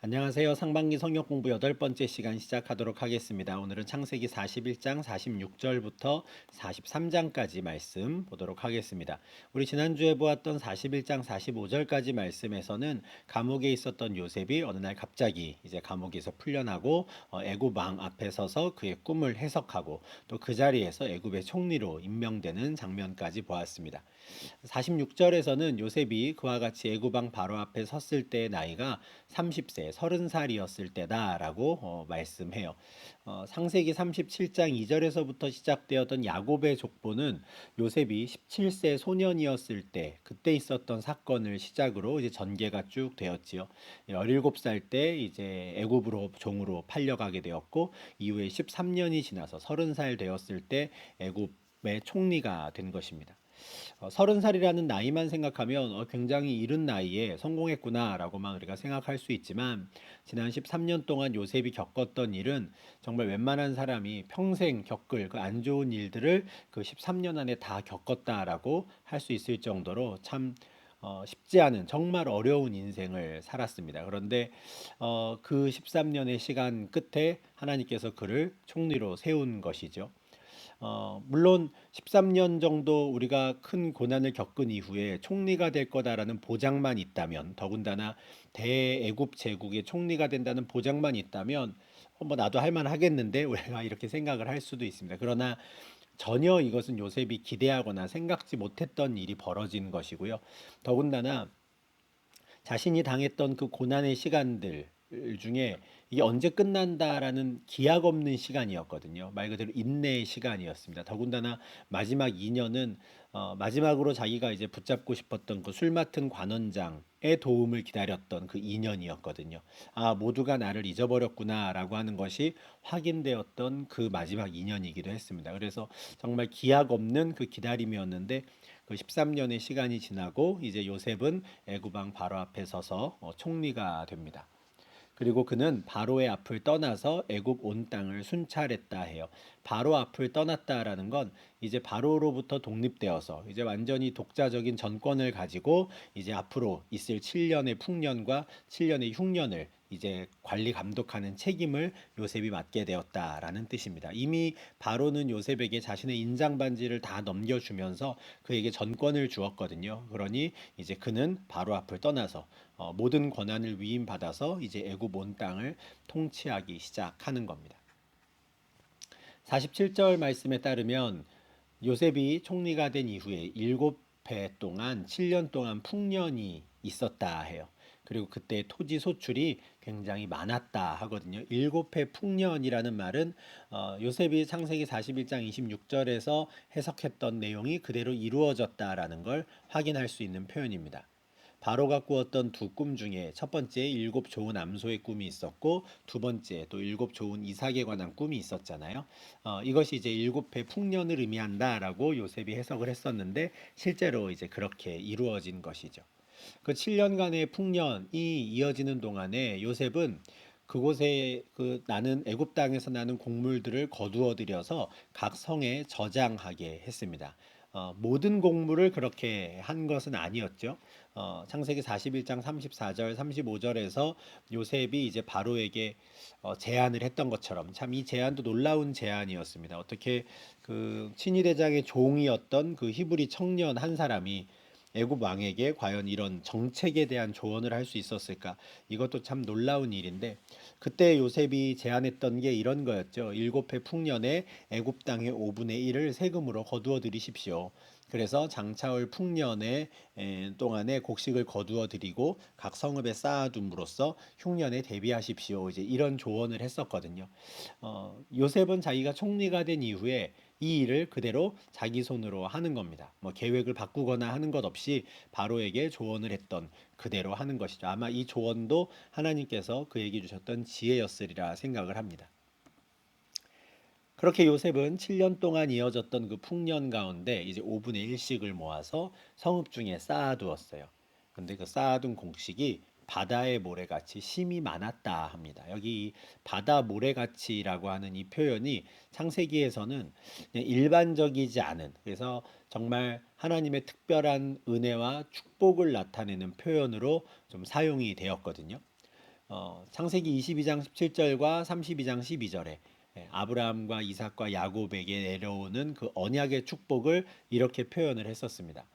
안녕하세요. 상반기 성역 공부 8번째 시간 시작하도록 하겠습니다. 오늘은 창세기 41장 46절부터 43장까지 말씀 보도록 하겠습니다. 우리 지난주에 보았던 41장 45절까지 말씀에서는 감옥에 있었던 요셉이 어느 날 갑자기 이제 감옥에서 풀려나고 애굽 왕 앞에 서서 그의 꿈을 해석하고 또 그 자리에서 애굽의 총리로 임명되는 장면까지 보았습니다. 46절에서는 요셉이 그와 같이 애굽왕 바로 앞에 섰을 때의 나이가 30세, 30살이었을 때다라고 말씀해요. 창세기 37장 2절에서부터 시작되었던 야곱의 족보는 요셉이 17세 소년이었을 때 그때 있었던 사건을 시작으로 이제 전개가 쭉 되었지요. 17살 때 이제 애굽으로 종으로 팔려가게 되었고 이후에 13년이 지나서 30살 되었을 때 애굽의 총리가 된 것입니다. 30살이라는 나이만 생각하면 굉장히 이른 나이에 성공했구나라고만 우리가 생각할 수 있지만 지난 13년 동안 요셉이 겪었던 일은 정말 웬만한 사람이 평생 겪을 그 안 좋은 일들을 그 13년 안에 다 겪었다라고 할 수 있을 정도로 참 쉽지 않은 정말 어려운 인생을 살았습니다. 그런데 그 13년의 시간 끝에 하나님께서 그를 총리로 세운 것이죠. 물론 13년 정도 우리가 큰 고난을 겪은 이후에 총리가 될 거다라는 보장만 있다면, 더군다나 대애굽 제국의 총리가 된다는 보장만 있다면, 뭐 나도 할 만하겠는데 우리가 이렇게 생각을 할 수도 있습니다. 그러나 전혀 이것은 요셉이 기대하거나 생각지 못했던 일이 벌어진 것이고요. 더군다나 자신이 당했던 그 고난의 시간들 중에 이게 언제 끝난다라는 기약 없는 시간이었거든요. 말 그대로 인내의 시간이었습니다. 더군다나 마지막 2년은 마지막으로 자기가 이제 붙잡고 싶었던 그 술 맡은 관원장의 도움을 기다렸던 그 2년이었거든요. 아, 모두가 나를 잊어버렸구나라고 하는 것이 확인되었던 그 마지막 2년이기도 했습니다. 그래서 정말 기약 없는 그 기다림이었는데 그 13년의 시간이 지나고 이제 요셉은 애굽 왕 바로 앞에 서서 총리가 됩니다. 그리고 그는 바로의 앞을 떠나서 애굽 온 땅을 순찰했다 해요. 바로 앞을 떠났다라는 건 이제 바로로부터 독립되어서 이제 완전히 독자적인 정권을 가지고 이제 앞으로 있을 7년의 풍년과 7년의 흉년을 이제 관리 감독하는 책임을 요셉이 맡게 되었다라는 뜻입니다. 이미 바로는 요셉에게 자신의 인장 반지를 다 넘겨주면서 그에게 전권을 주었거든요. 그러니 이제 그는 바로 앞을 떠나서 모든 권한을 위임받아서 이제 애굽 온 땅을 통치하기 시작하는 겁니다. 47절 말씀에 따르면 요셉이 총리가 된 이후에 7해 동안 7년 동안 풍년이 있었다 해요. 그리고 그때 토지 소출이 굉장히 많았다 하거든요. 7해 풍년이라는 말은 요셉이 창세기 41장 26절에서 해석했던 내용이 그대로 이루어졌다라는 걸 확인할 수 있는 표현입니다. 바로가 꾸었던 두 꿈 중에 첫 번째 일곱 좋은 암소의 꿈이 있었고 두 번째 또 일곱 좋은 이삭에 관한 꿈이 있었잖아요. 이것이 이제 일곱 해 풍년을 의미한다라고 요셉이 해석을 했었는데 실제로 이제 그렇게 이루어진 것이죠. 그 7년간의 풍년이 이어지는 동안에 요셉은 그곳에 그 나는 애굽 땅에서 나는 곡물들을 거두어 들여서 각 성에 저장하게 했습니다. 모든 곡물을 그렇게 한 것은 아니었죠. 창세기 41장 34절, 35절에서 요셉이 이제 바로에게 제안을 했던 것처럼 참 이 제안도 놀라운 제안이었습니다. 어떻게 그 친위 대장의 종이었던 그 히브리 청년 한 사람이 애굽 왕에게 과연 이런 정책에 대한 조언을 할 수 있었을까? 이것도 참 놀라운 일인데 그때 요셉이 제안했던 게 이런 거였죠. 7해 풍년에 애굽 땅의 5분의 1을 세금으로 거두어 들이십시오. 그래서 장차올 풍년의 동안에 곡식을 거두어 드리고 각 성읍에 쌓아둠으로써 흉년에 대비하십시오. 이제 이런 조언을 했었거든요. 요셉은 자기가 총리가 된 이후에 이 일을 그대로 자기 손으로 하는 겁니다. 뭐 계획을 바꾸거나 하는 것 없이 바로에게 조언을 했던 그대로 하는 것이죠. 아마 이 조언도 하나님께서 그에게 주셨던 지혜였으리라 생각을 합니다. 그렇게 요셉은 7년 동안 이어졌던 그 풍년 가운데 이제 5분의 1씩을 모아서 성읍 중에 쌓아두었어요. 근데 그 쌓아둔 곡식이 바다의 모래같이 심이 많았다 합니다. 여기 바다 모래같이라고 하는 이 표현이 창세기에서는 그냥 일반적이지 않은, 그래서 정말 하나님의 특별한 은혜와 축복을 나타내는 표현으로 좀 사용이 되었거든요. 창세기 22장 17절과 32장 12절에 아브라함과 이삭과 야곱에게 내려오는 그 언약의 축복을 이렇게 표현을 했었습니다.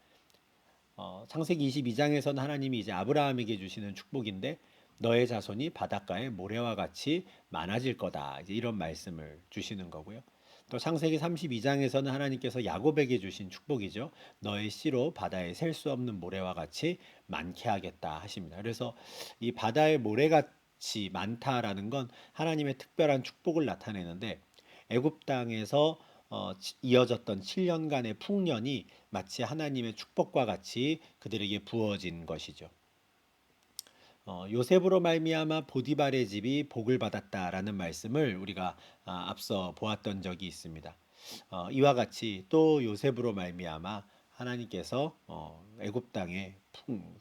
창세기 22장에서는 하나님이 이제 아브라함에게 주시는 축복인데 너의 자손이 바닷가의 모래와 같이 많아질 거다. 이제 이런 말씀을 주시는 거고요. 또 창세기 32장에서는 하나님께서 야곱에게 주신 축복이죠. 너의 씨로 바다에 셀 수 없는 모래와 같이 많게 하겠다 하십니다. 그래서 이 바다의 모래같이 많다라는 건 하나님의 특별한 축복을 나타내는데 애굽 땅에서 이어졌던 7년간의 풍년이 마치 하나님의 축복과 같이 그들에게 부어진 것이죠. 요셉으로 말미암아 보디발의 집이 복을 받았다라는 말씀을 우리가 앞서 보았던 적이 있습니다. 이와 같이 또 요셉으로 말미암아 하나님께서 애굽 땅에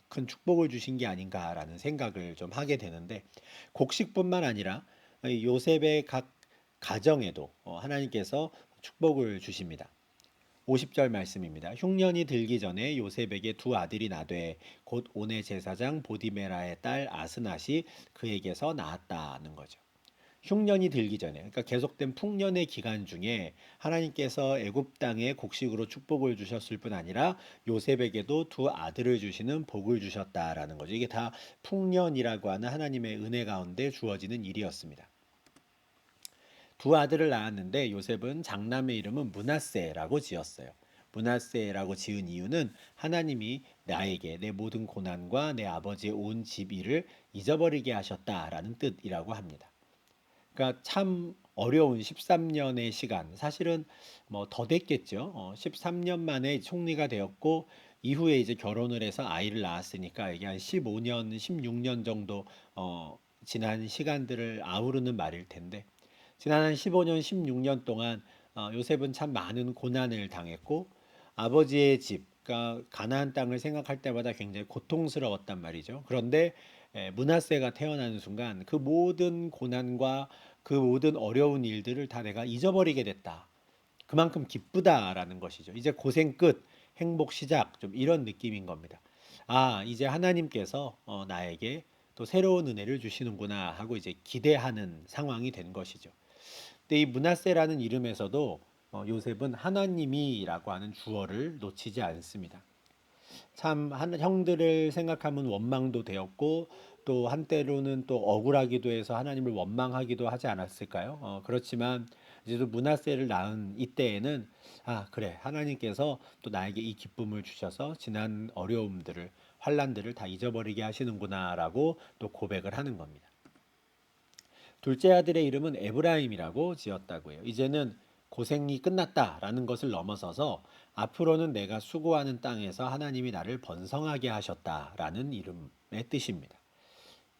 큰 축복을 주신 게 아닌가라는 생각을 좀 하게 되는데 곡식뿐만 아니라 요셉의 각 가정에도 하나님께서 축복을 주십니다. 50절 말씀입니다. 흉년이 들기 전에 요셉에게 두 아들이 나되 곧 온의 제사장 보디메라의 딸 아스낫이 그에게서 낳았다는 거죠. 흉년이 들기 전에, 그러니까 계속된 풍년의 기간 중에 하나님께서 애굽 땅에 곡식으로 축복을 주셨을 뿐 아니라 요셉에게도 두 아들을 주시는 복을 주셨다라는 거죠. 이게 다 풍년이라고 하는 하나님의 은혜 가운데 주어지는 일이었습니다. 두 아들을 낳았는데 요셉은 장남의 이름은 므낫세라고 지었어요. 므낫세라고 지은 이유는 하나님이 나에게 내 모든 고난과 내 아버지의 온 집 일을 잊어버리게 하셨다라는 뜻이라고 합니다. 그러니까 참 어려운 13년의 시간, 사실은 뭐 더 됐겠죠. 13년 만에 총리가 되었고 이후에 이제 결혼을 해서 아이를 낳았으니까 이게 한 15년, 16년 정도 지난 시간들을 아우르는 말일 텐데 지난 한 15년, 16년 동안 요셉은 참 많은 고난을 당했고 아버지의 집, 그러니까 가나안 땅을 생각할 때마다 굉장히 고통스러웠단 말이죠. 그런데 므낫세가 태어나는 순간 그 모든 고난과 그 모든 어려운 일들을 다 내가 잊어버리게 됐다. 그만큼 기쁘다라는 것이죠. 이제 고생 끝, 행복 시작, 좀 이런 느낌인 겁니다. 아, 이제 하나님께서 나에게 또 새로운 은혜를 주시는구나 하고 이제 기대하는 상황이 된 것이죠. 근데 이 므낫세라는 이름에서도 요셉은 하나님이라고 하는 주어를 놓치지 않습니다. 참 형들을 생각하면 원망도 되었고 또 한때로는 또 억울하기도 해서 하나님을 원망하기도 하지 않았을까요? 그렇지만 이제 또 므낫세를 낳은 이때에는 아 그래 하나님께서 또 나에게 이 기쁨을 주셔서 지난 어려움들을 환란들을 다 잊어버리게 하시는구나라고 또 고백을 하는 겁니다. 둘째 아들의 이름은 에브라임이라고 지었다고 해요. 이제는 고생이 끝났다라는 것을 넘어서서 앞으로는 내가 수고하는 땅에서 하나님이 나를 번성하게 하셨다라는 이름의 뜻입니다.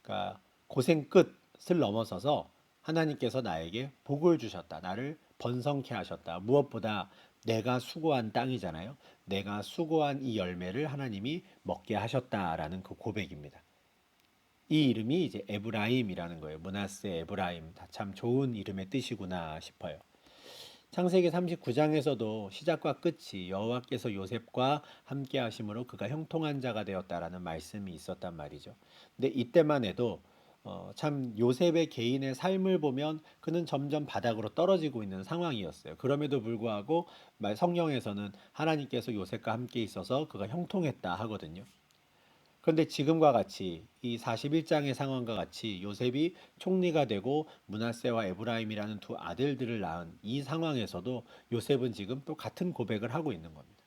그러니까 고생 끝을 넘어서서 하나님께서 나에게 복을 주셨다. 나를 번성케 하셨다. 무엇보다 내가 수고한 땅이잖아요. 내가 수고한 이 열매를 하나님이 먹게 하셨다라는 그 고백입니다. 이 이름이 이제 에브라임이라는 거예요. 므낫세 에브라임. 다 참 좋은 이름의 뜻이구나 싶어요. 창세기 39장에서도 시작과 끝이 여호와께서 요셉과 함께 하심으로 그가 형통한 자가 되었다라는 말씀이 있었단 말이죠. 근데 이때만 해도 참 요셉의 개인의 삶을 보면 그는 점점 바닥으로 떨어지고 있는 상황이었어요. 그럼에도 불구하고 성경에서는 하나님께서 요셉과 함께 있어서 그가 형통했다 하거든요. 그런데 지금과 같이 이 41장의 상황과 같이 요셉이 총리가 되고 므낫세와 에브라임이라는 두 아들들을 낳은 이 상황에서도 요셉은 지금 또 같은 고백을 하고 있는 겁니다.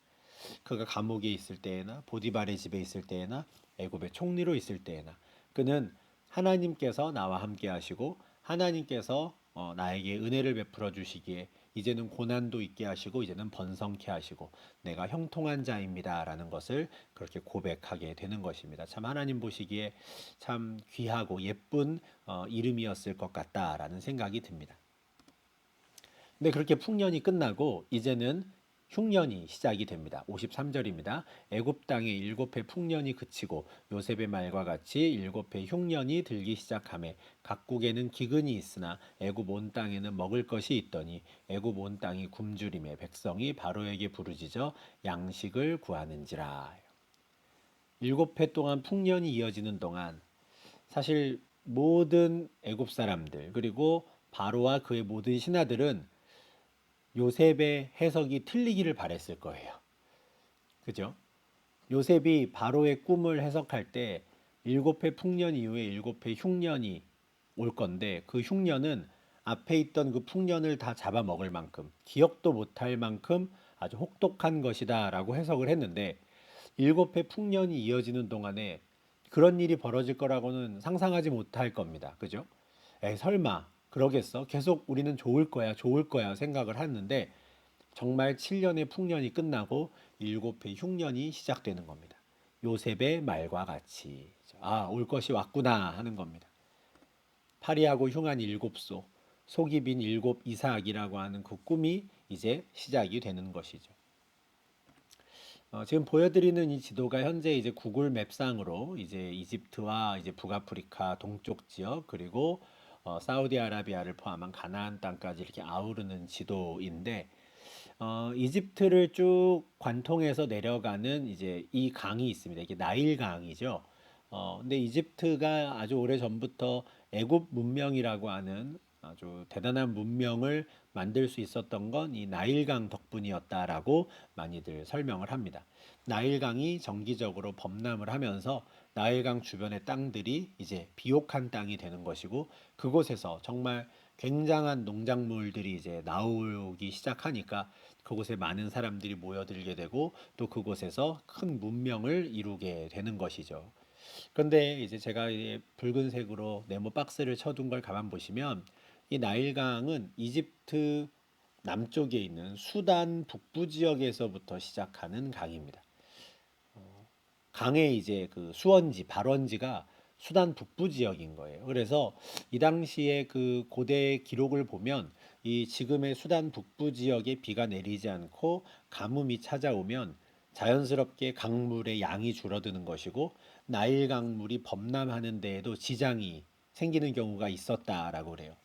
그가 감옥에 있을 때에나 보디발의 집에 있을 때에나 애굽의 총리로 있을 때에나 그는 하나님께서 나와 함께 하시고 하나님께서 나에게 은혜를 베풀어 주시기에 이제는 고난도 있게 하시고 이제는 번성케 하시고 내가 형통한 자입니다라는 것을 그렇게 고백하게 되는 것입니다. 참 하나님 보시기에 참 귀하고 예쁜 이름이었을 것 같다라는 생각이 듭니다. 근데 그렇게 풍년이 끝나고 이제는 흉년이 시작이 됩니다. 53절입니다. 애굽 땅에 7해 풍년이 그치고 요셉의 말과 같이 7해 흉년이 들기 시작하매 각국에는 기근이 있으나 애굽 온 땅에는 먹을 것이 있더니 애굽 온 땅이 굶주림에 백성이 바로에게 부르짖어 양식을 구하는지라. 7해 동안 풍년이 이어지는 동안 사실 모든 애굽 사람들 그리고 바로와 그의 모든 신하들은 요셉의 해석이 틀리기를 바랬을 거예요. 그죠? 요셉이 바로의 꿈을 해석할 때 일곱 해 풍년 이후에 일곱 해 흉년이 올 건데 그 흉년은 앞에 있던 그 풍년을 다 잡아먹을 만큼 기억도 못할 만큼 아주 혹독한 것이다라고 해석을 했는데 일곱 해 풍년이 이어지는 동안에 그런 일이 벌어질 거라고는 상상하지 못할 겁니다. 그죠? 에이, 설마 그러겠어? 계속 우리는 좋을 거야, 좋을 거야 생각을 하는데 정말 7년의 풍년이 끝나고 일곱 해 흉년이 시작되는 겁니다. 요셉의 말과 같이 아, 올 것이 왔구나 하는 겁니다. 파리하고 흉한 일곱 소, 속이 빈 일곱 이삭이라고 하는 그 꿈이 이제 시작이 되는 것이죠. 지금 보여드리는 이 지도가 현재 이제 구글 맵상으로 이제 이집트와 이제 북아프리카 동쪽 지역 그리고 사우디아라비아를 포함한 가나안 땅까지 이렇게 아우르는 지도인데 이집트를 쭉 관통해서 내려가는 이제 이 강이 있습니다. 이게 나일 강이죠. 근데 이집트가 아주 오래 전부터 애굽 문명이라고 하는 아주 대단한 문명을 만들 수 있었던 건 이 나일강 덕분이었다라고 많이들 설명을 합니다. 나일강이 정기적으로 범람을 하면서 나일강 주변의 땅들이 이제 비옥한 땅이 되는 것이고 그곳에서 정말 굉장한 농작물들이 이제 나오기 시작하니까 그곳에 많은 사람들이 모여들게 되고 또 그곳에서 큰 문명을 이루게 되는 것이죠. 그런데 이제 제가 이 붉은색으로 네모 박스를 쳐둔 걸 가만 보시면 이 나일강은 이집트 남쪽에 있는 수단 북부 지역에서부터 시작하는 강입니다. 강의 이제 그 수원지, 발원지가 수단 북부 지역인 거예요. 그래서 이 당시에 그 고대 기록을 보면 이 지금의 수단 북부 지역에 비가 내리지 않고 가뭄이 찾아오면 자연스럽게 강물의 양이 줄어드는 것이고 나일 강물이 범람하는 데에도 지장이 생기는 경우가 있었다라고 그래요.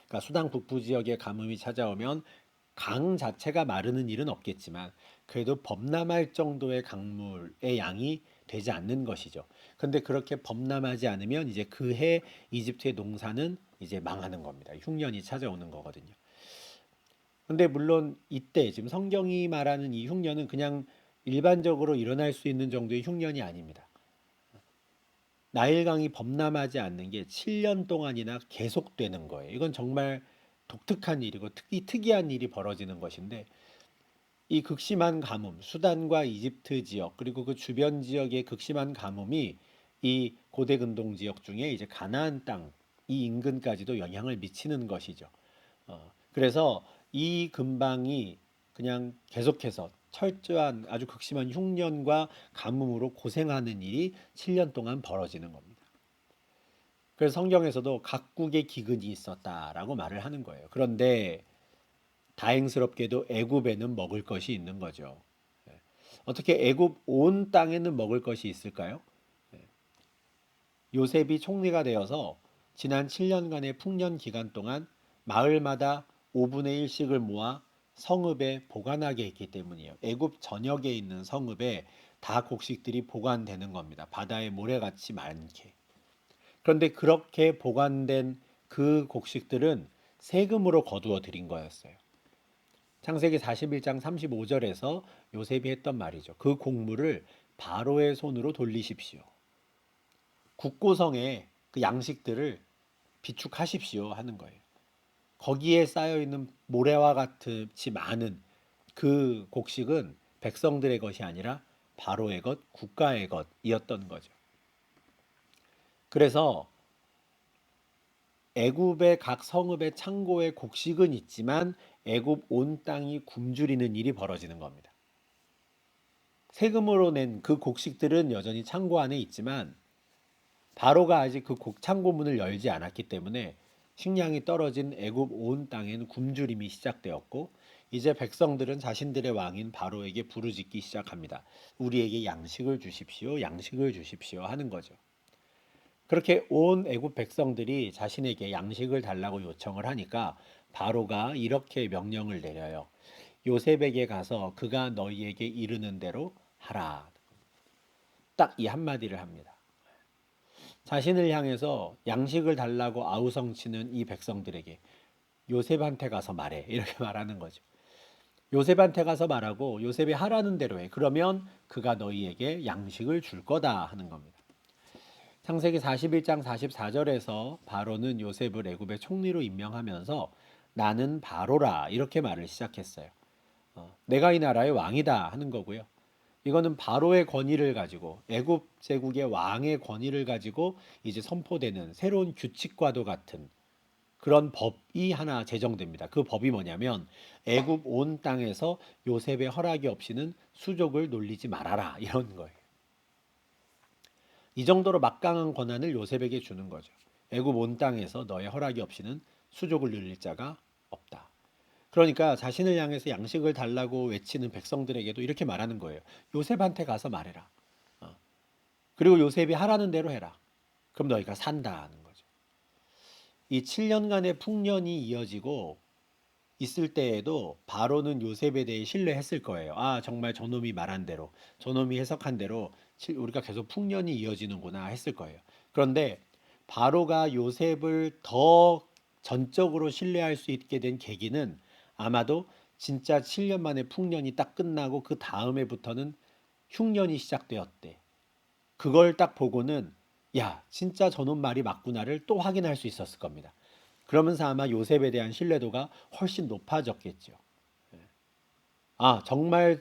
그러니까 수단 북부 지역에 가뭄이 찾아오면 강 자체가 마르는 일은 없겠지만 그래도 범람할 정도의 강물의 양이 되지 않는 것이죠. 근데 그렇게 범람하지 않으면 이제 그해 이집트의 농사는 이제 망하는 겁니다. 흉년이 찾아오는 거거든요. 근데 물론 이때 지금 성경이 말하는 이 흉년은 그냥 일반적으로 일어날 수 있는 정도의 흉년이 아닙니다. 나일강이 범람하지 않는 게 7년 동안이나 계속되는 거예요. 이건 정말 독특한 일이고 특이한 일이 벌어지는 것인데 이 극심한 가뭄, 수단과 이집트 지역 그리고 그 주변 지역의 극심한 가뭄이 이 고대 근동 지역 중에 이제 가나안 땅 이 인근까지도 영향을 미치는 것이죠. 그래서 이 근방이 그냥 계속해서 철저한 아주 극심한 흉년과 가뭄으로 고생하는 일이 7년 동안 벌어지는 겁니다. 그래서 성경에서도 각국의 기근이 있었다라고 말을 하는 거예요. 그런데 다행스럽게도 애굽에는 먹을 것이 있는 거죠. 예. 어떻게 애굽 온 땅에는 먹을 것이 있을까요? 예. 요셉이 총리가 되어서 지난 7년간의 풍년 기간 동안 마을마다 5분의 1씩을 모아 성읍에 보관하게 했기 때문이에요. 애굽 전역에 있는 성읍에 다 곡식들이 보관되는 겁니다. 바다의 모래같이 많게. 그런데 그렇게 보관된 그 곡식들은 세금으로 거두어 들인 거였어요. 창세기 41장 35절에서 요셉이 했던 말이죠. 그 곡물을 바로의 손으로 돌리십시오. 국고성에 그 양식들을 비축하십시오 하는 거예요. 거기에 쌓여 있는 모래와 같이 많은 그 곡식은 백성들의 것이 아니라 바로의 것, 국가의 것이었던 거죠. 그래서 애굽의 각 성읍의 창고에 곡식은 있지만 애굽 온 땅이 굶주리는 일이 벌어지는 겁니다. 세금으로 낸 그 곡식들은 여전히 창고 안에 있지만 바로가 아직 그 창고 문을 열지 않았기 때문에 식량이 떨어진 애굽 온 땅엔 굶주림이 시작되었고 이제 백성들은 자신들의 왕인 바로에게 부르짖기 시작합니다. 우리에게 양식을 주십시오. 양식을 주십시오 하는 거죠. 그렇게 온 애굽 백성들이 자신에게 양식을 달라고 요청을 하니까 바로가 이렇게 명령을 내려요. 요셉에게 가서 그가 너희에게 이르는 대로 하라. 딱 이 한마디를 합니다. 자신을 향해서 양식을 달라고 아우성치는 이 백성들에게 요셉한테 가서 말해. 이렇게 말하는 거죠. 요셉한테 가서 말하고 요셉이 하라는 대로 해. 그러면 그가 너희에게 양식을 줄 거다 하는 겁니다. 창세기 41장 44절에서 바로는 요셉을 애굽의 총리로 임명하면서 나는 바로라 이렇게 말을 시작했어요. 내가 이 나라의 왕이다 하는 거고요. 이거는 바로의 권위를 가지고 애굽 제국의 왕의 권위를 가지고 이제 선포되는 새로운 규칙과도 같은 그런 법이 하나 제정됩니다. 그 법이 뭐냐면 애굽 온 땅에서 요셉의 허락이 없이는 수족을 놀리지 말아라 이런 거예요. 이 정도로 막강한 권한을 요셉에게 주는 거죠. 애굽 온 땅에서 너의 허락이 없이는 수족을 늘릴 자가 없다. 그러니까 자신을 향해서 양식을 달라고 외치는 백성들에게도 이렇게 말하는 거예요. 요셉한테 가서 말해라. 그리고 요셉이 하라는 대로 해라. 그럼 너희가 산다는 거죠. 이 7년간의 풍년이 이어지고 있을 때에도 바로는 요셉에 대해 신뢰했을 거예요. 아, 정말 저놈이 말한 대로, 저놈이 해석한 대로 우리가 계속 풍년이 이어지는구나 했을 거예요. 그런데 바로가 요셉을 더 전적으로 신뢰할 수 있게 된 계기는 아마도 진짜 7년 만에 풍년이 딱 끝나고 그 다음에부터는 흉년이 시작되었대. 그걸 딱 보고는 야, 진짜 저놈 말이 맞구나를 또 확인할 수 있었을 겁니다. 그러면서 아마 요셉에 대한 신뢰도가 훨씬 높아졌겠죠. 아, 정말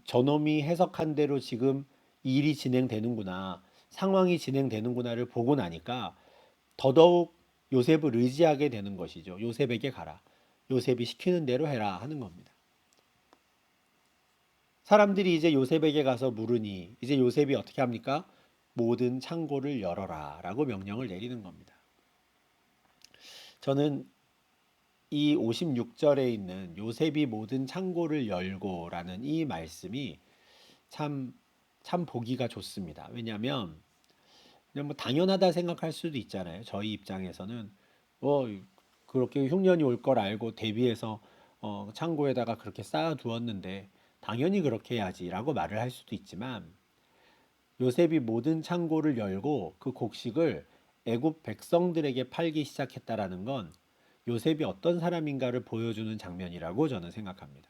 저놈이 해석한 대로 지금 일이 진행되는구나, 상황이 진행되는구나를 보고 나니까 더더욱 요셉을 의지하게 되는 것이죠. 요셉에게 가라. 요셉이 시키는 대로 해라 하는 겁니다. 사람들이 이제 요셉에게 가서 물으니 이제 요셉이 어떻게 합니까? 모든 창고를 열어라 라고 명령을 내리는 겁니다. 저는 이 56절에 있는 요셉이 모든 창고를 열고라는 이 말씀이 참, 참 보기가 좋습니다. 왜냐하면 그냥 뭐 당연하다 생각할 수도 있잖아요. 저희 입장에서는 뭐 그렇게 흉년이 올 걸 알고 대비해서 창고에다가 그렇게 쌓아 두었는데 당연히 그렇게 해야지라고 말을 할 수도 있지만 요셉이 모든 창고를 열고 그 곡식을 애굽 백성들에게 팔기 시작했다라는 건 요셉이 어떤 사람인가를 보여주는 장면이라고 저는 생각합니다.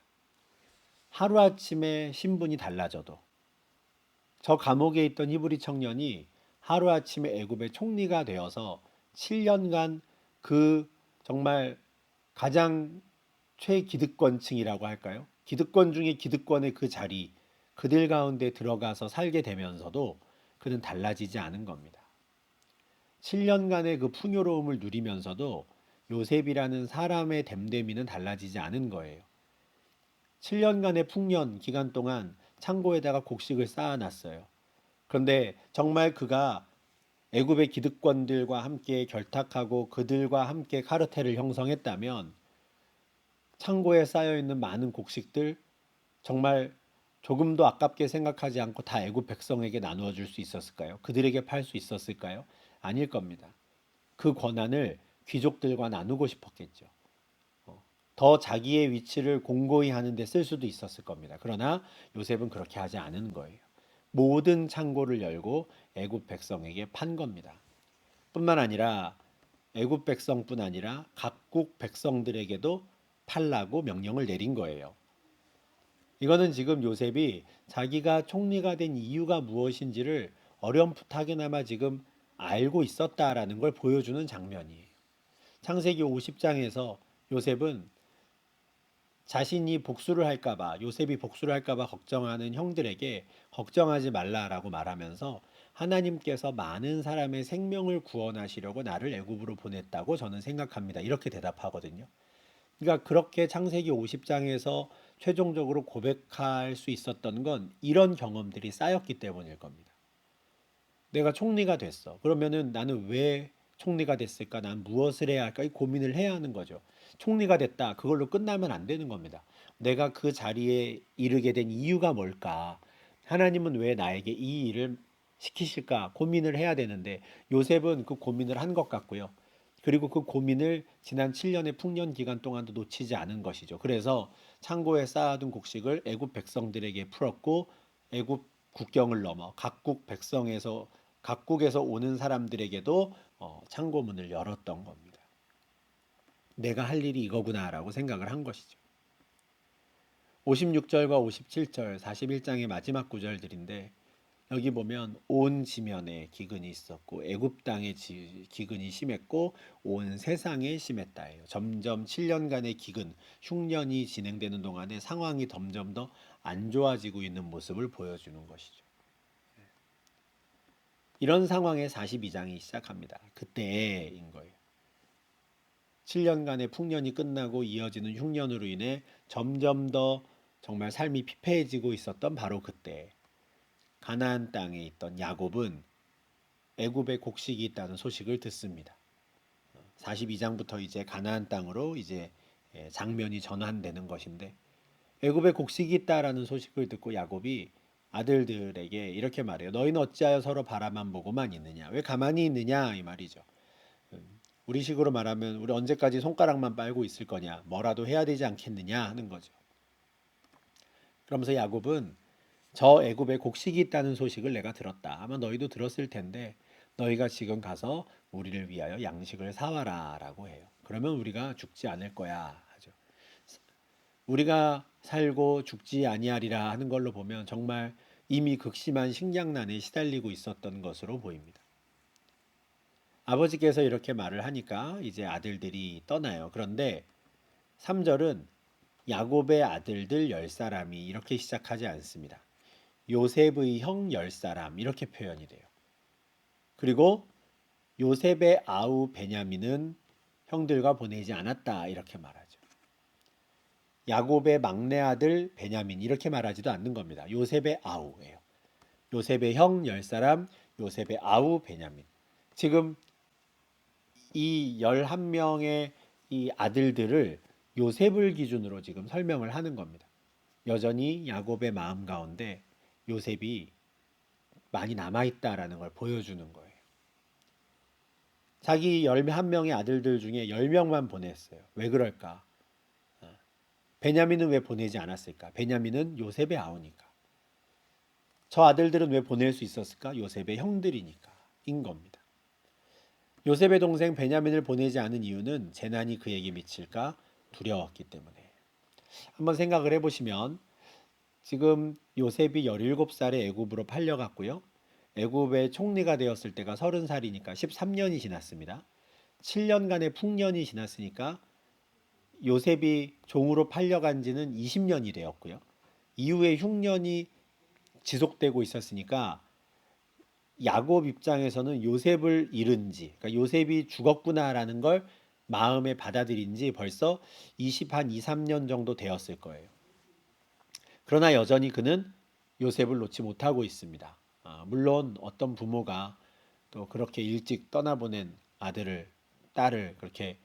하루아침에 신분이 달라져도 저 감옥에 있던 히브리 청년이 하루아침에 애굽의 총리가 되어서 7년간 그 정말 가장 최기득권층이라고 할까요? 기득권 중에 기득권의 그 자리, 그들 가운데 들어가서 살게 되면서도 그는 달라지지 않은 겁니다. 7년간의 그 풍요로움을 누리면서도 요셉이라는 사람의 됨됨이는 달라지지 않은 거예요. 7년간의 풍년 기간 동안 창고에다가 곡식을 쌓아놨어요. 그런데 정말 그가 애굽의 기득권들과 함께 결탁하고 그들과 함께 카르텔을 형성했다면 창고에 쌓여있는 많은 곡식들 정말 조금도 아깝게 생각하지 않고 다 애굽 백성에게 나누어 줄 수 있었을까요? 그들에게 팔 수 있었을까요? 아닐 겁니다. 그 권한을 귀족들과 나누고 싶었겠죠. 더 자기의 위치를 공고히 하는 데 쓸 수도 있었을 겁니다. 그러나 요셉은 그렇게 하지 않은 거예요. 모든 창고를 열고 애굽 백성에게 판 겁니다. 뿐만 아니라 애굽 백성뿐 아니라 각국 백성들에게도 팔라고 명령을 내린 거예요. 이거는 지금 요셉이 자기가 총리가 된 이유가 무엇인지를 어렴풋하게나마 지금 알고 있었다라는 걸 보여주는 장면이에요. 창세기 50장에서 요셉은 자신이 복수를 할까봐, 요셉이 복수를 할까봐 걱정하는 형들에게 걱정하지 말라라고 말하면서 하나님께서 많은 사람의 생명을 구원하시려고 나를 애굽으로 보냈다고 저는 생각합니다. 이렇게 대답하거든요. 그러니까 그렇게 창세기 50장에서 최종적으로 고백할 수 있었던 건 이런 경험들이 쌓였기 때문일 겁니다. 내가 총리가 됐어. 그러면은 나는 왜 총리가 됐을까? 난 무엇을 해야 할까? 이 고민을 해야 하는 거죠. 총리가 됐다. 그걸로 끝나면 안 되는 겁니다. 내가 그 자리에 이르게 된 이유가 뭘까? 하나님은 왜 나에게 이 일을 시키실까? 고민을 해야 되는데 요셉은 그 고민을 한 것 같고요. 그리고 그 고민을 지난 7년의 풍년 기간 동안도 놓치지 않은 것이죠. 그래서 창고에 쌓아둔 곡식을 애굽 백성들에게 풀었고 애굽 국경을 넘어 각국 백성에서 각국에서 오는 사람들에게도 창고문을 열었던 겁니다. 내가 할 일이 이거구나라고 생각을 한 것이죠. 56절과 57절 41장의 마지막 구절들인데 여기 보면 온 지면에 기근이 있었고 애굽 땅에 기근이 심했고 온 세상에 심했다예요. 점점 7년간의 기근, 흉년이 진행되는 동안에 상황이 점점 더 안 좋아지고 있는 모습을 보여주는 것이죠. 이런 상황에 42장이 시작합니다. 그때인 거예요. 7년간의 풍년이 끝나고 이어지는 흉년으로 인해 점점 더 정말 삶이 피폐해지고 있었던 바로 그때 가나안 땅에 있던 야곱은 애굽에 곡식이 있다는 소식을 듣습니다. 42장부터 이제 가나안 땅으로 이제 장면이 전환되는 것인데 애굽에 곡식이 있다라는 소식을 듣고 야곱이 아들들에게 이렇게 말해요. 너희는 어찌하여 서로 바라만 보고만 있느냐? 왜 가만히 있느냐? 이 말이죠. 우리식으로 말하면 우리 언제까지 손가락만 빨고 있을 거냐? 뭐라도 해야 되지 않겠느냐 하는 거죠. 그러면서 야곱은 저 애굽에 곡식이 있다는 소식을 내가 들었다. 아마 너희도 들었을 텐데 너희가 지금 가서 우리를 위하여 양식을 사와라라고 해요. 그러면 우리가 죽지 않을 거야 하죠. 우리가 살고 죽지 아니하리라 하는 걸로 보면 정말 이미 극심한 식량난에 시달리고 있었던 것으로 보입니다. 아버지께서 이렇게 말을 하니까 이제 아들들이 떠나요. 그런데 3절은 야곱의 아들들 10사람이 이렇게 시작하지 않습니다. 요셉의 형 10사람 이렇게 표현이 돼요. 그리고 요셉의 아우 베냐민은 형들과 보내지 않았다 이렇게 말하죠. 야곱의 막내 아들 베냐민 이렇게 말하지도 않는 겁니다. 요셉의 아우예요. 요셉의 형 10사람, 요셉의 아우 베냐민. 지금 이 11명의 이 아들들을 요셉을 기준으로 지금 설명을 하는 겁니다. 여전히 야곱의 마음 가운데 요셉이 많이 남아있다라는 걸 보여주는 거예요. 자기 11명의 아들들 중에 10명만 보냈어요. 왜 그럴까? 베냐민은 왜 보내지 않았을까? 베냐민은 요셉의 아우니까. 저 아들들은 왜 보낼 수 있었을까? 요셉의 형들이니까 인 겁니다. 요셉의 동생 베냐민을 보내지 않은 이유는 재난이 그에게 미칠까 두려웠기 때문에. 한번 생각을 해보시면 지금 요셉이 17살에 애굽으로 팔려갔고요. 애굽의 총리가 되었을 때가 30살이니까 13년이 지났습니다. 7년간의 풍년이 지났으니까 요셉이 종으로 팔려간 지는 20년이 되었고요. 이후에 흉년이 지속되고 있었으니까 야곱 입장에서는 요셉을 잃은 지, 그러니까 요셉이 죽었구나라는 걸 마음에 받아들인 지 벌써 2, 3년 정도 되었을 거예요. 그러나 여전히 그는 요셉을 놓지 못하고 있습니다. 물론 어떤 부모가 또 그렇게 일찍 떠나보낸 아들을, 딸을 그렇게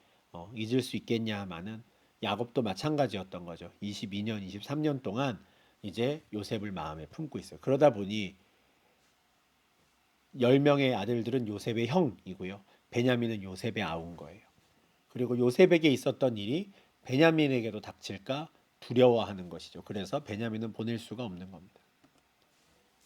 잊을 수 있겠냐마는 야곱도 마찬가지였던 거죠. 22년, 23년 동안 이제 요셉을 마음에 품고 있어요. 그러다 보니 10명의 아들들은 요셉의 형이고요. 베냐민은 요셉의 아우인 거예요. 그리고 요셉에게 있었던 일이 베냐민에게도 닥칠까 두려워하는 것이죠. 그래서 베냐민은 보낼 수가 없는 겁니다.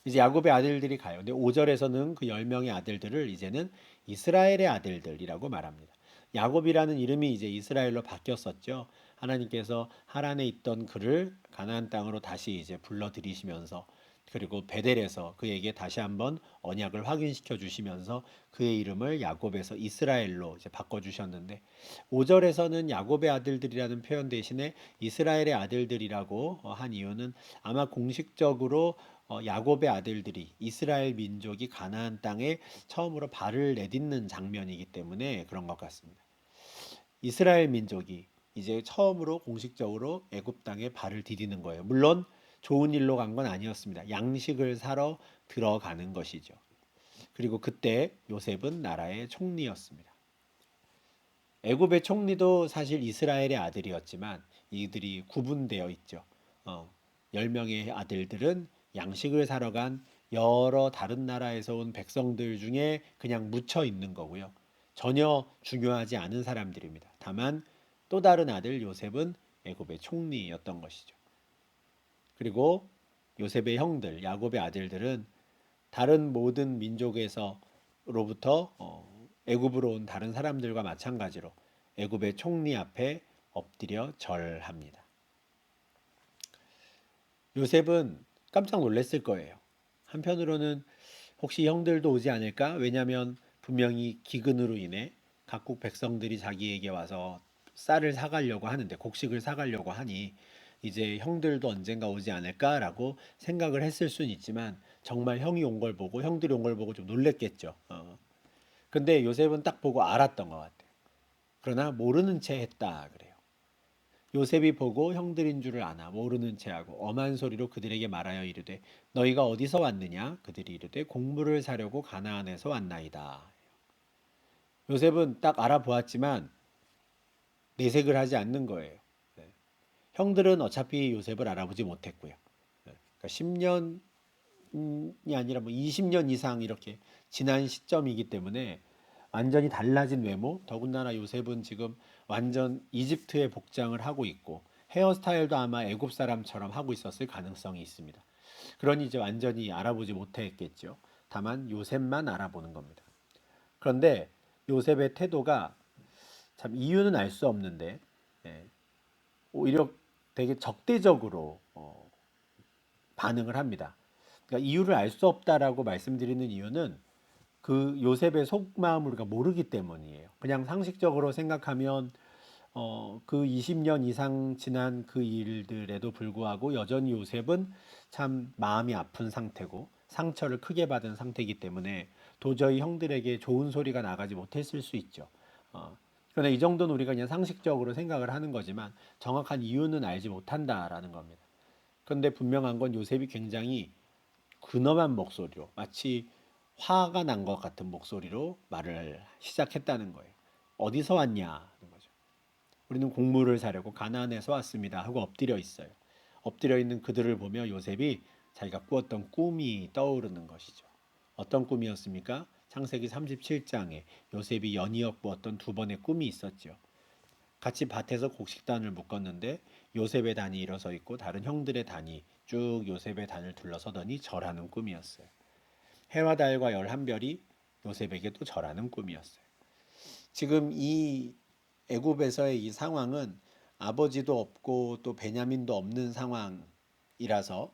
이제 야곱의 아들들이 가요. 근데 5절에서는 그 10명의 아들들을 이제는 이스라엘의 아들들이라고 말합니다. 야곱이라는 이름이 이제 이스라엘로 바뀌었었죠. 하나님께서 하란에 있던 그를 가나안 땅으로 다시 이제 불러들이시면서 그리고 베델에서 그에게 다시 한번 언약을 확인시켜 주시면서 그의 이름을 야곱에서 이스라엘로 이제 바꿔 주셨는데 5절에서는 야곱의 아들들이라는 표현 대신에 이스라엘의 아들들이라고 한 이유는 아마 공식적으로 야곱의 아들들이 이스라엘 민족이 가나안 땅에 처음으로 발을 내딛는 장면이기 때문에 그런 것 같습니다. 이스라엘 민족이 이제 처음으로 공식적으로 애굽 땅에 발을 디디는 거예요. 물론 좋은 일로 간 건 아니었습니다. 양식을 사러 들어가는 것이죠. 그리고 그때 요셉은 나라의 총리였습니다. 애굽의 총리도 사실 이스라엘의 아들이었지만 이들이 구분되어 있죠. 10명의 아들들은 양식을 사러 간 여러 다른 나라에서 온 백성들 중에 그냥 묻혀 있는 거고요. 전혀 중요하지 않은 사람들입니다. 다만 또 다른 아들 요셉은 애굽의 총리였던 것이죠. 그리고 요셉의 형들, 야곱의 아들들은 다른 모든 민족에서로부터 애굽으로 온 다른 사람들과 마찬가지로 애굽의 총리 앞에 엎드려 절합니다. 요셉은 깜짝 놀랐을 거예요. 한편으로는 혹시 형들도 오지 않을까? 왜냐하면 분명히 기근으로 인해 각국 백성들이 자기에게 와서 쌀을 사가려고 하는데 곡식을 사가려고 하니 이제 형들도 언젠가 오지 않을까라고 생각을 했을 수는 있지만 정말 형이 온 걸 보고 형들이 온 걸 보고 좀 놀랬겠죠. 근데 요셉은 딱 보고 알았던 것 같아요. 그러나 모르는 채 했다 그래요. 요셉이 보고 형들인 줄을 아나 모르는 체하고 엄한 소리로 그들에게 말하여 이르되 너희가 어디서 왔느냐 그들이 이르되 곡물을 사려고 가나안에서 왔나이다. 요셉은 딱 알아보았지만 내색을 하지 않는 거예요. 네. 형들은 어차피 요셉을 알아보지 못했고요. 네. 그러니까 10년이 아니라 뭐 20년 이상 이렇게 지난 시점이기 때문에 완전히 달라진 외모, 더군다나 요셉은 지금 완전 이집트의 복장을 하고 있고 헤어스타일도 아마 애굽 사람처럼 하고 있었을 가능성이 있습니다. 그러니 이제 완전히 알아보지 못했겠죠. 다만 요셉만 알아보는 겁니다. 그런데 요셉의 태도가 참 이유는 알 수 없는데 예, 오히려 되게 적대적으로 반응을 합니다. 그러니까 이유를 알 수 없다라고 말씀드리는 이유는 그 요셉의 속마음을 우리가 모르기 때문이에요. 그냥 상식적으로 생각하면 그 20년 이상 지난 그 일들에도 불구하고 여전히 요셉은 참 마음이 아픈 상태고 상처를 크게 받은 상태이기 때문에 도저히 형들에게 좋은 소리가 나가지 못했을 수 있죠. 어, 그러나 이 정도는 우리가 그냥 상식적으로 생각을 하는 거지만 정확한 이유는 알지 못한다라는 겁니다. 그런데 분명한 건 요셉이 굉장히 근엄한 목소리로 마치 화가 난 것 같은 목소리로 말을 시작했다는 거예요. 어디서 왔냐는 거죠. 우리는 곡물을 사려고 가나안에서 왔습니다 하고 엎드려 있어요. 엎드려 있는 그들을 보며 요셉이 자기가 꾸었던 꿈이 떠오르는 것이죠. 어떤 꿈이었습니까? 창세기 37장에 요셉이 연이어 꾸었던 두 번의 꿈이 있었죠. 같이 밭에서 곡식단을 묶었는데 요셉의 단이 일어서 있고 다른 형들의 단이 쭉 요셉의 단을 둘러서더니 절하는 꿈이었어요. 해와 달과 11별이 요셉에게도 절하는 꿈이었어요. 지금 이 애굽에서의 이 상황은 아버지도 없고 또 베냐민도 없는 상황이라서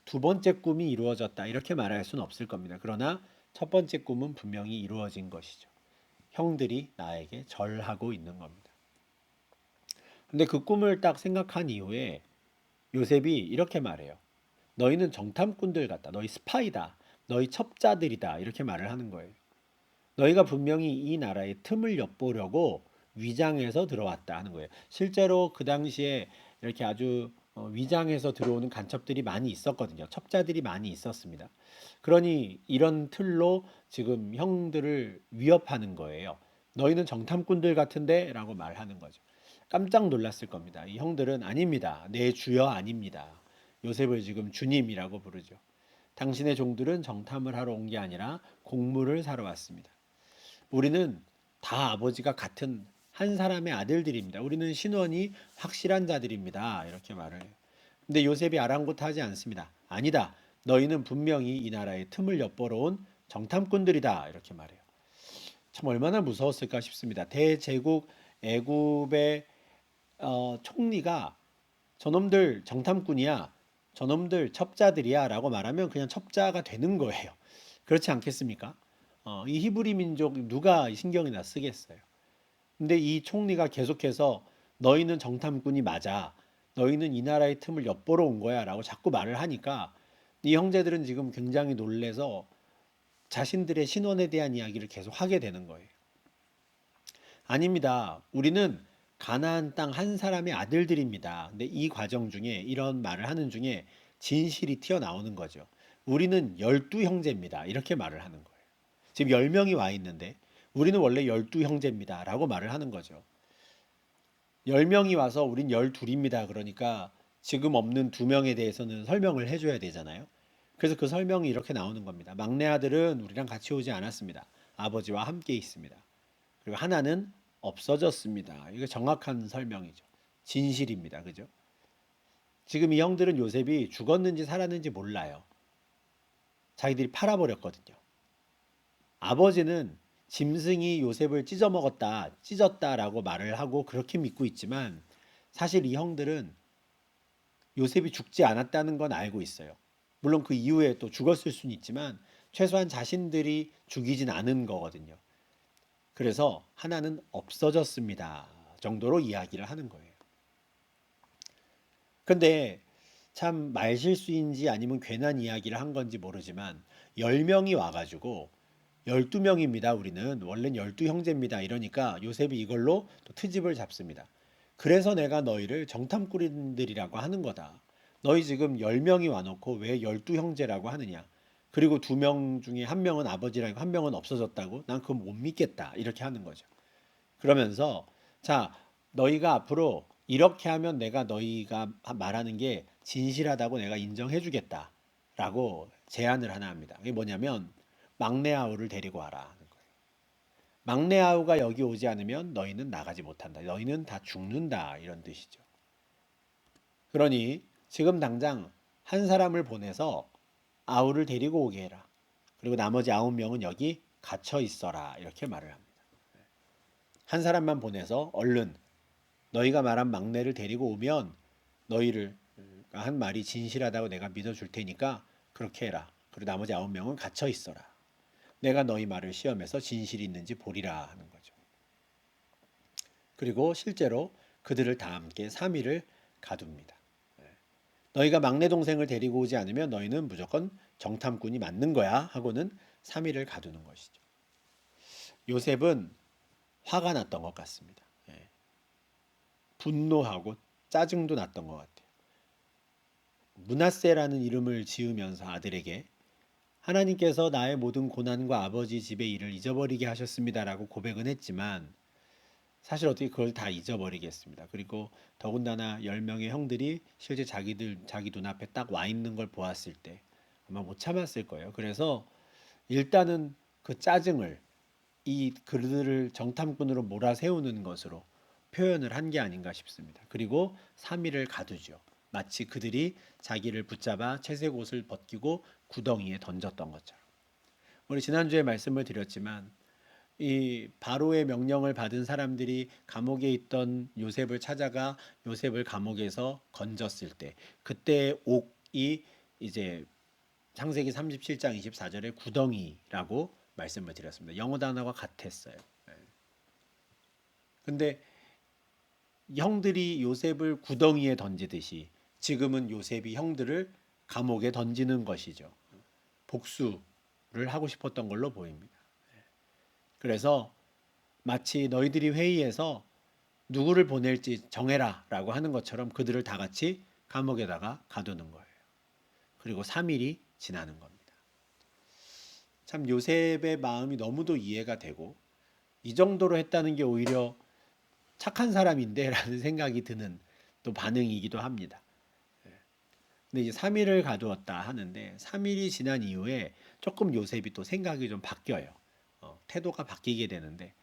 두 번째 꿈이 이루어졌다 이렇게 말할 수는 없을 겁니다. 그러나 첫 번째 꿈은 분명히 이루어진 것이죠. 형들이 나에게 절하고 있는 겁니다. 근데 그 꿈을 딱 생각한 이후에 요셉이 이렇게 말해요. 너희는 정탐꾼들 같다. 너희 스파이다. 너희 첩자들이다. 이렇게 말을 하는 거예요. 너희가 분명히 이 나라의 틈을 엿보려고 위장해서 들어왔다 하는 거예요. 실제로 그 당시에 이렇게 아주 위장해서 들어오는 간첩들이 많이 있었거든요. 첩자들이 많이 있었습니다. 그러니 이런 틀로 지금 형들을 위협하는 거예요. 너희는 정탐꾼들 같은데? 라고 말하는 거죠. 깜짝 놀랐을 겁니다. 이 형들은 아닙니다. 내 주여 아닙니다. 요셉을 지금 주님이라고 부르죠. 당신의 종들은 정탐을 하러 온 게 아니라 곡물을 사러 왔습니다. 우리는 다 아버지가 같은 한 사람의 아들들입니다. 우리는 신원이 확실한 자들입니다. 이렇게 말을 해요. 근데 요셉이 아랑곳하지 않습니다. 아니다. 너희는 분명히 이 나라의 틈을 엿보러 온 정탐꾼들이다. 이렇게 말해요. 참 얼마나 무서웠을까 싶습니다. 대제국 애굽의 총리가 저놈들 정탐꾼이야. 저놈들 첩자들이야 라고 말하면 그냥 첩자가 되는 거예요. 그렇지 않겠습니까? 이 히브리 민족 누가 신경이나 쓰겠어요. 근데 이 총리가 계속해서 너희는 정탐꾼이 맞아. 너희는 이 나라의 틈을 엿보러 온 거야 라고 자꾸 말을 하니까 이 형제들은 지금 굉장히 놀래서 자신들의 신원에 대한 이야기를 계속 하게 되는 거예요. 아닙니다. 우리는 가나안 땅 한 사람의 아들들입니다. 근데 이 과정 중에 이런 말을 하는 중에 진실이 튀어나오는 거죠. 우리는 12형제입니다. 이렇게 말을 하는 거예요. 지금 10명이 와 있는데 우리는 원래 12형제입니다. 라고 말을 하는 거죠. 10명이 와서 우린 12입니다. 그러니까 지금 없는 2명에 대해서는 설명을 해줘야 되잖아요. 그래서 그 설명이 이렇게 나오는 겁니다. 막내 아들은 우리랑 같이 오지 않았습니다. 아버지와 함께 있습니다. 그리고 하나는 없어졌습니다. 이거 정확한 설명이죠. 진실입니다. 그죠? 지금 이 형들은 요셉이 죽었는지 살았는지 몰라요. 자기들이 팔아버렸거든요. 아버지는 짐승이 요셉을 찢었다라고 말을 하고 그렇게 믿고 있지만 사실 이 형들은 요셉이 죽지 않았다는 건 알고 있어요. 물론 그 이후에 또 죽었을 수는 있지만 최소한 자신들이 죽이진 않은 거거든요. 그래서 하나는 없어졌습니다. 정도로 이야기를 하는 거예요. 근데 참 말실수인지 아니면 괜한 이야기를 한 건지 모르지만 10명이 와가지고 12명입니다. 우리는 원래는 12형제입니다. 이러니까 요셉이 이걸로 또 트집을 잡습니다. 그래서 내가 너희를 정탐꾼들이라고 하는 거다. 너희 지금 10명이 와놓고 왜 12형제라고 하느냐. 그리고 2명 중에 한 명은 아버지라고 한 명은 없어졌다고? 난 그거 못 믿겠다. 이렇게 하는 거죠. 그러면서 자, 너희가 앞으로 이렇게 하면 내가 너희가 말하는 게 진실하다고 내가 인정해 주겠다라고 제안을 하나 합니다. 그게 뭐냐면 막내 아우를 데리고 와라 하는 거예요. 막내 아우가 여기 오지 않으면 너희는 나가지 못한다. 너희는 다 죽는다. 이런 뜻이죠. 그러니 지금 당장 한 사람을 보내서 아우를 데리고 오게 해라. 그리고 나머지 9명은 여기 갇혀 있어라. 이렇게 말을 합니다. 한 사람만 보내서 얼른 너희가 말한 막내를 데리고 오면 너희를 한 말이 진실하다고 내가 믿어줄 테니까 그렇게 해라. 그리고 나머지 9명은 갇혀 있어라. 내가 너희 말을 시험해서 진실이 있는지 보리라 하는 거죠. 그리고 실제로 그들을 다 함께 3일을 가둡니다. 너희가 막내 동생을 데리고 오지 않으면 너희는 무조건 정탐꾼이 맞는 거야 하고는 3일을 가두는 것이죠. 요셉은 화가 났던 것 같습니다. 분노하고 짜증도 났던 것 같아요. 므낫세라는 이름을 지으면서 아들에게 하나님께서 나의 모든 고난과 아버지 집의 일을 잊어버리게 하셨습니다라고 고백은 했지만 사실 어떻게 그걸 다 잊어버리겠습니다. 그리고 더군다나 10명의 형들이 실제 자기 눈앞에 딱 와 있는 걸 보았을 때 아마 못 참았을 거예요. 그래서 일단은 그 짜증을 이 그들을 정탐꾼으로 몰아세우는 것으로 표현을 한 게 아닌가 싶습니다. 그리고 3일을 가두죠. 마치 그들이 자기를 붙잡아 채색 옷을 벗기고 구덩이에 던졌던 것처럼. 우리 지난주에 말씀을 드렸지만 이 바로의 명령을 받은 사람들이 감옥에 있던 요셉을 찾아가 요셉을 감옥에서 건졌을 때 그때 옥이 이제 창세기 37장 24절에 구덩이라고 말씀을 드렸습니다. 영어 단어가 같았어요. 근데 형들이 요셉을 구덩이에 던지듯이 지금은 요셉이 형들을 감옥에 던지는 것이죠. 복수를 하고 싶었던 걸로 보입니다. 그래서 마치 너희들이 회의해서 누구를 보낼지 정해라 라고 하는 것처럼 그들을 다 같이 감옥에다가 가두는 거예요. 그리고 3일이 지나는 겁니다. 참 요셉의 마음이 너무도 이해가 되고 이 정도로 했다는 게 오히려 착한 사람인데 라는 생각이 드는 또 반응이기도 합니다. 근데 이제 3일을 가두었다 하는데 3일이 지난 이후에 조금 요셉이 또 생각이 좀 바뀌어요. 태도가 바뀌게 되는데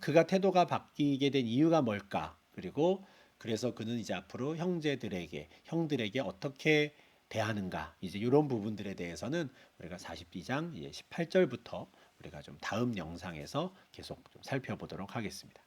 그가 태도가 바뀌게 된 이유가 뭘까? 그리고 그래서 그는 이제 앞으로 형들에게 어떻게 대하는가? 이제 이런 부분들에 대해서는 우리가 42장 18절부터 우리가 좀 다음 영상에서 계속 좀 살펴보도록 하겠습니다.